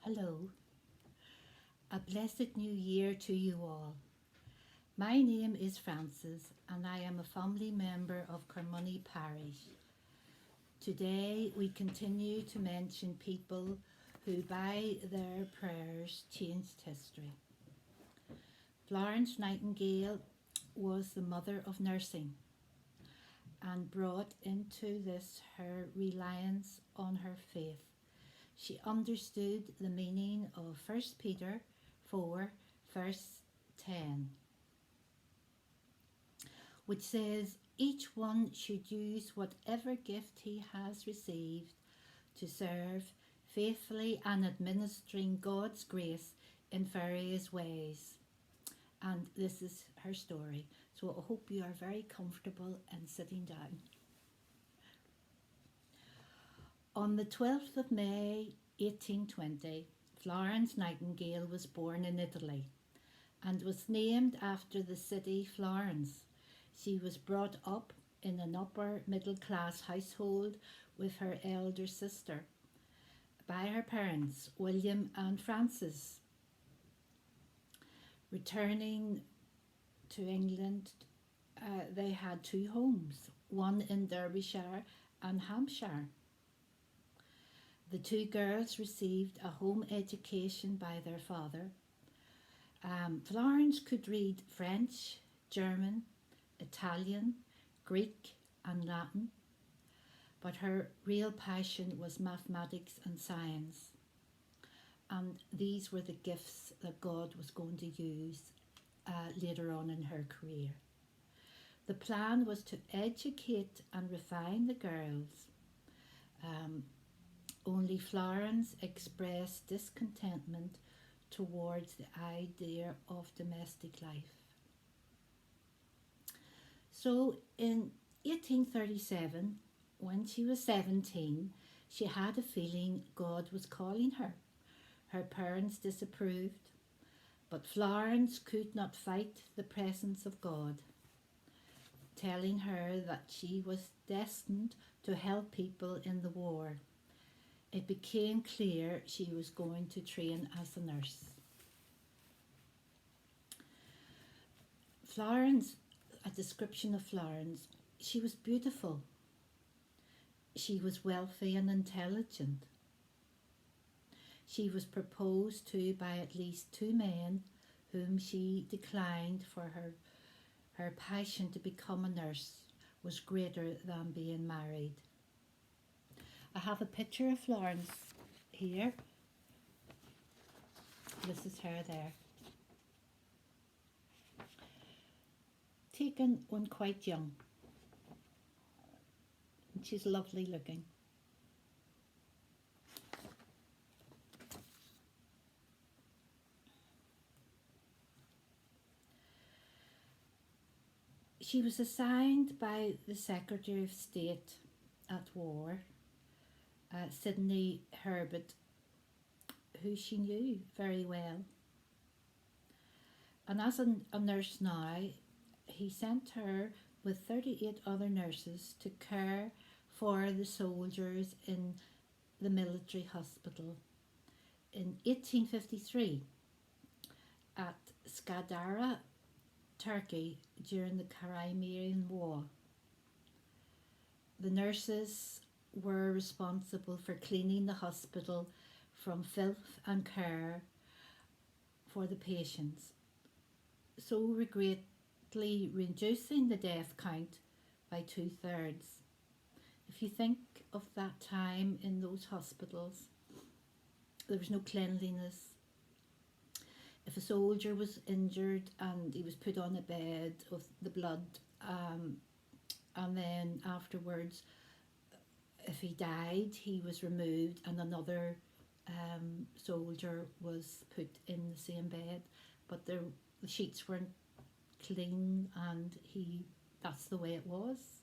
Hello, a blessed new year to you all. My name is Frances and I am a family member of Carnmoney Parish. Today we continue to mention people who by their prayers changed history. Florence Nightingale was the mother of nursing and brought into this her reliance on her faith. She understood the meaning of 1 Peter 4 verse 10, which says, each one should use whatever gift he has received to serve faithfully and administering God's grace in various ways. And this is her story. So I hope you are very comfortable in sitting down. On the 12th of May 1820, Florence Nightingale was born in Italy and was named after the city Florence. She was brought up in an upper middle class household with her elder sister by her parents, William and Frances. Returning to England, they had two homes, one in Derbyshire and Hampshire. The two girls received a home education by their father. Florence could read French, German, Italian, Greek and Latin, but her real passion was mathematics and science. And these were the gifts that God was going to use later on in her career. The plan was to educate and refine the girls. Only Florence expressed discontentment towards the idea of domestic life. So in 1837, when she was 17, she had a feeling God was calling her. Her parents disapproved, but Florence could not fight the presence of God, telling her that she was destined to help people in the war. It became clear she was going to train as a nurse. Florence, a description of Florence, she was beautiful. She was wealthy and intelligent. She was proposed to by at least two men whom she declined for her passion to become a nurse was greater than being married. I have a picture of Florence here. This is her there. Taken when quite young. And she's lovely looking. She was assigned by the Secretary of State at War, Sidney Herbert, who she knew very well. And as a nurse now, he sent her with 38 other nurses to care for the soldiers in the military hospital. In 1853, at Skadara, Turkey, during the Crimean War, the nurses were responsible for cleaning the hospital from filth and care for the patients, so greatly reducing the death count by 2/3. If you think of that time in those hospitals, there was no cleanliness. If a soldier was injured and he was put on a bed of the blood, and then afterwards, if he died, he was removed and another soldier was put in the same bed, but the sheets weren't clean, and that's the way it was,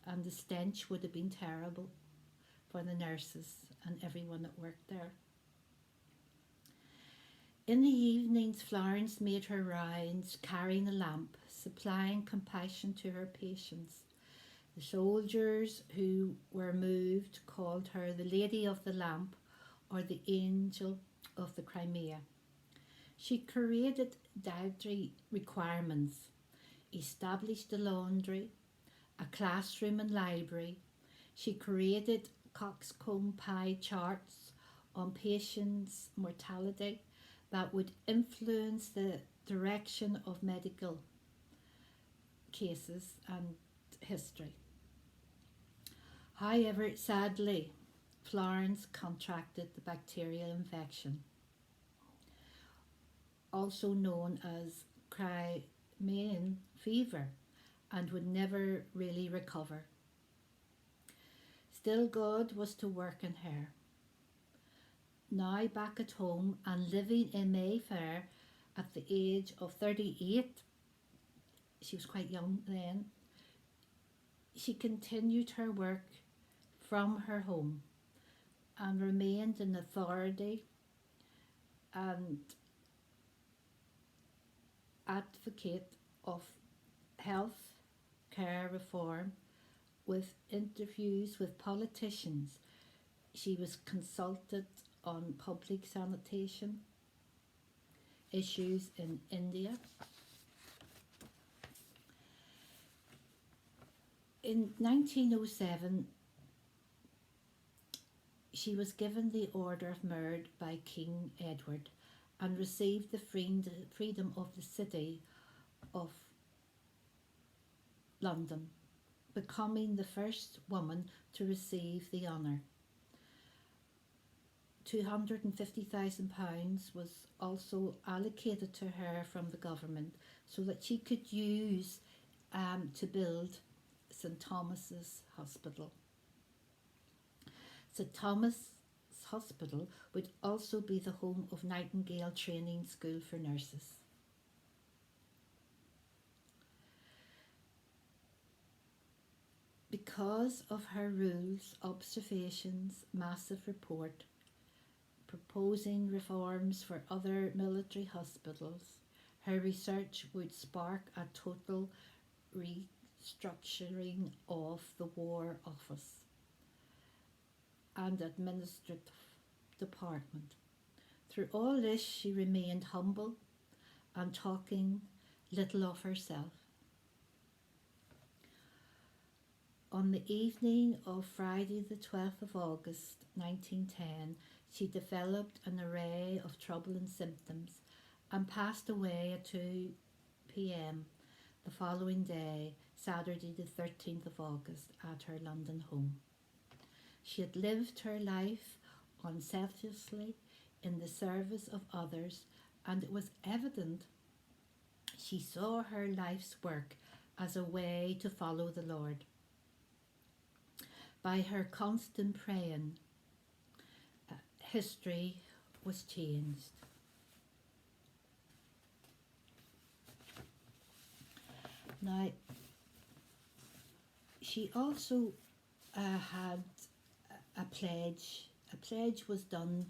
and the stench would have been terrible for the nurses and everyone that worked there. In the evenings, Florence made her rounds, carrying a lamp, supplying compassion to her patients. The soldiers who were moved called her the Lady of the Lamp, or the Angel of the Crimea. She created dietary requirements, established a laundry, a classroom and library. She created coxcomb pie charts on patients' mortality that would influence the direction of medical cases and history. However, sadly, Florence contracted the bacterial infection, also known as Crimean fever, and would never really recover. Still, God was to work in her. Now back at home and living in Mayfair at the age of 38, she was quite young then, she continued her work from her home and remained an authority and advocate of health care reform with interviews with politicians. She was consulted on public sanitation issues in India. In 1907, she was given the Order of Merit by King Edward and received the freedom of the city of London, becoming the first woman to receive the honour. £250,000 was also allocated to her from the government so that she could use to build St Thomas's Hospital. St Thomas' Hospital would also be the home of Nightingale Training School for Nurses. Because of her rules, observations, massive report, proposing reforms for other military hospitals, her research would spark a total restructuring of the War Office and administrative department. Through all this, she remained humble and talking little of herself. On the evening of Friday the 12th of August 1910, she developed an array of troubling symptoms and passed away at 2 p.m. the following day, Saturday the 13th of August, at her London home. She had lived her life unselfishly in the service of others, and it was evident she saw her life's work as a way to follow the Lord. By her constant praying, history was changed. Now, she also had a pledge. A pledge was done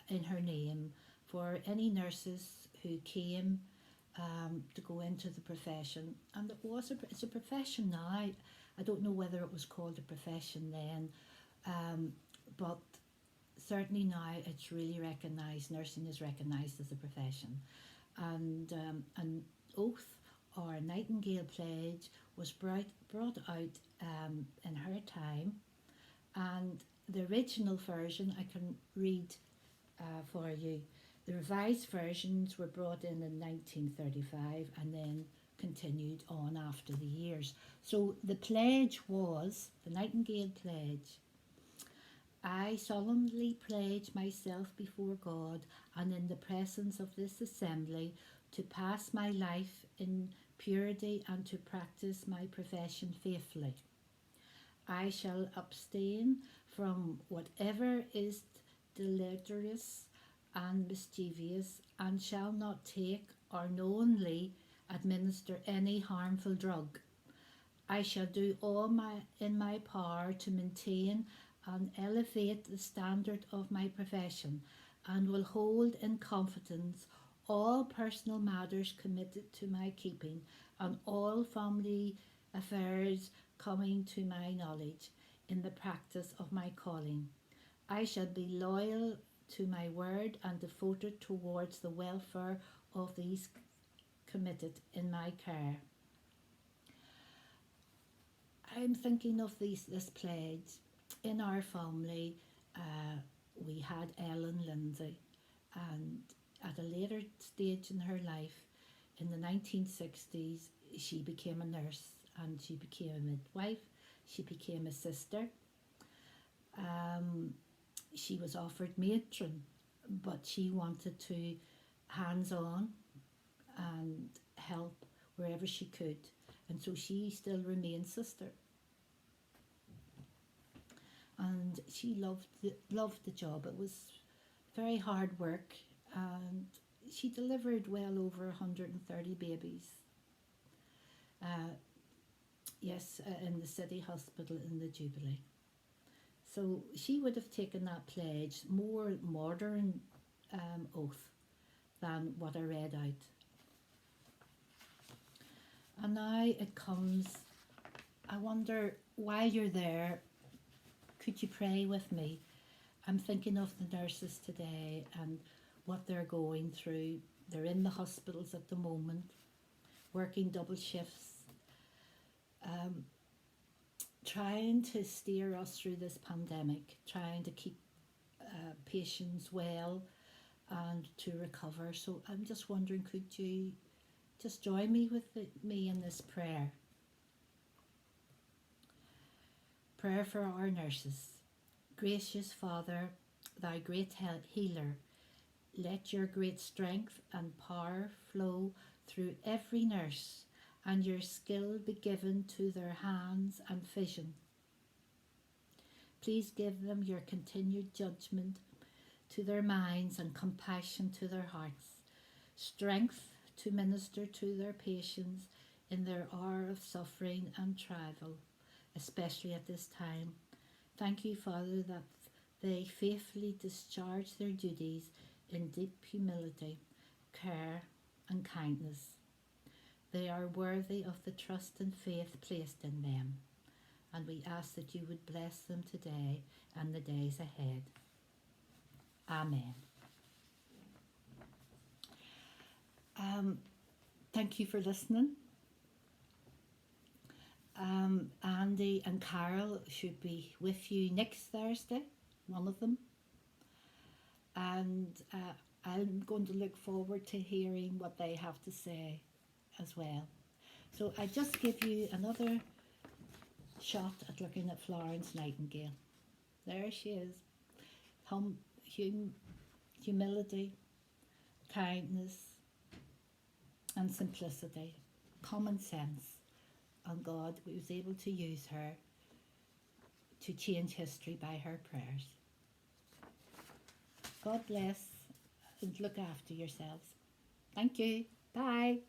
in her name for any nurses who came to go into the profession, and it's a profession now. I don't know whether it was called a profession then, but certainly now it's really recognised. Nursing is recognised as a profession, and an oath or a Nightingale pledge was brought out in her time, and the original version I can read for you. The revised versions were brought in 1935 and then continued on after the years. So the pledge was, the Nightingale pledge: I solemnly pledge myself before God and in the presence of this assembly to pass my life in purity and to practice my profession faithfully. I shall abstain from whatever is deleterious and mischievous, and shall not take or knowingly administer any harmful drug. I shall do all in my power to maintain and elevate the standard of my profession, and will hold in confidence all personal matters committed to my keeping, and all family affairs coming to my knowledge in the practice of my calling. I shall be loyal to my word and devoted towards the welfare of these committed in my care. I'm thinking of this pledge. In our family, we had Ellen Lindsay, and at a later stage in her life, in the 1960s, she became a nurse and she became a midwife, she became a sister. She was offered matron, but she wanted to hands on and help wherever she could, and so she still remains sister. And she loved the job. It was very hard work, and she delivered well over 130 babies. In the city hospital in the Jubilee. So she would have taken that pledge, more modern oath, than what I read out. And now it comes, I wonder, while you're there, could you pray with me? I'm thinking of the nurses today and what they're going through. They're in the hospitals at the moment, working double shifts, trying to steer us through this pandemic, trying to keep patients well and to recover. So I'm just wondering, could you just join me in this prayer? Prayer for our nurses. Gracious Father, thou great healer, let your great strength and power flow through every nurse, and your skill be given to their hands and vision. Please give them your continued judgment to their minds and compassion to their hearts, strength to minister to their patients in their hour of suffering and travel, especially at this time. Thank you, Father, that they faithfully discharge their duties in deep humility, care and kindness. They are worthy of the trust and faith placed in them, and we ask that you would bless them today and the days ahead. Amen. Thank you for listening. Andy and Carol should be with you next Thursday, one of them. And I'm going to look forward to hearing what they have to say as well. So I just give you another shot at looking at Florence Nightingale. There she is. Humility, kindness and simplicity, common sense. And God was able to use her to change history by her prayers. God bless and look after yourselves. Thank you. Bye.